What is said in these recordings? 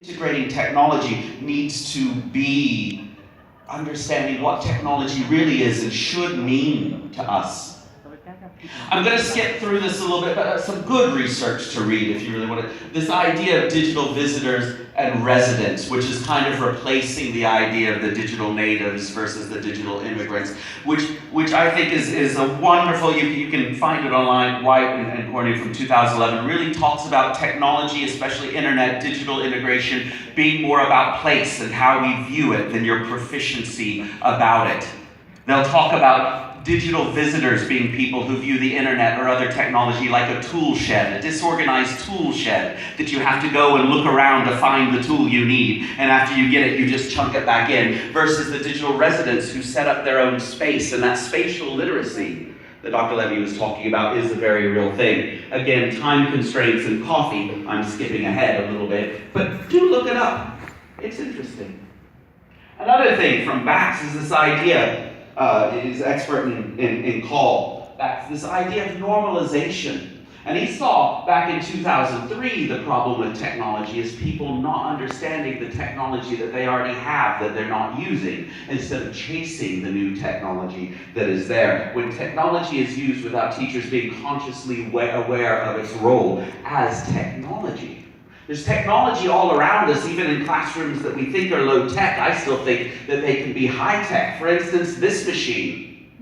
Integrating technology needs to be understanding what technology really is and should mean to us. I'm going to skip through this a little bit, but some good research to read if you really want to. This idea of digital visitors and residents, which is kind of replacing the idea of the digital natives versus the digital immigrants, which I think is a wonderful, you can find it online, White and Corney from 2011, really talks about technology, especially internet, digital integration, being more about place and how we view it than your proficiency about it. They'll talk about digital visitors being people who view the internet or other technology like a tool shed, a disorganized tool shed that you have to go and look around to find the tool you need, and after you get it, you just chunk it back in, versus the digital residents who set up their own space, and that spatial literacy that Dr. Levy was talking about is a very real thing. Again, time constraints and coffee, I'm skipping ahead a little bit, but do look it up. It's interesting. Another thing from Bax is this idea, is expert in call. That's this idea of normalization. And he saw back in 2003 the problem with technology is people not understanding the technology that they already have that they're not using, instead of chasing the new technology that is there. When technology is used without teachers being consciously aware of its role as technology. There's technology all around us, even in classrooms that we think are low tech. I still think that they can be high tech. For instance, this machine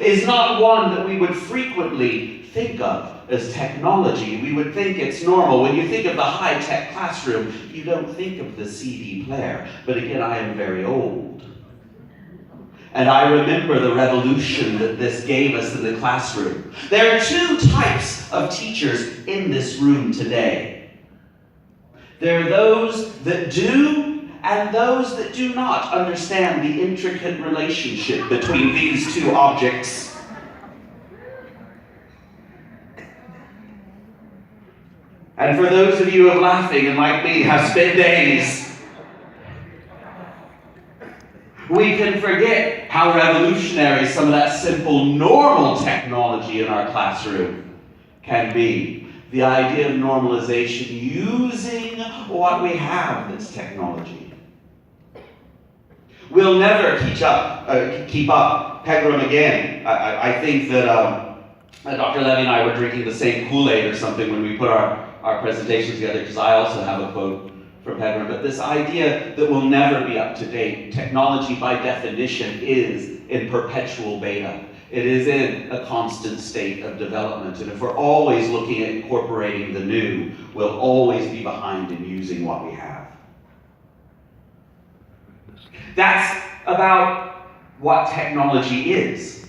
is not one that we would frequently think of as technology. We would think it's normal. When you think of the high tech classroom, you don't think of the CD player. But again, I am very old. And I remember the revolution that this gave us in the classroom. There are two types of teachers in this room today. There are those that do and those that do not understand the intricate relationship between these two objects. And for those of you who are laughing and like me have spent days, we can forget how revolutionary some of that simple, normal technology in our classroom can be. The idea of normalization, using what we have that's technology. We'll never keep up. Pegram again. I think that Dr. Levy and I were drinking the same Kool-Aid or something when we put our presentations together, because I also have a quote from Pegram, but this idea that we'll never be up to date. Technology by definition is in perpetual beta. It is in a constant state of development, and if we're always looking at incorporating the new, we'll always be behind in using what we have. That's about what technology is.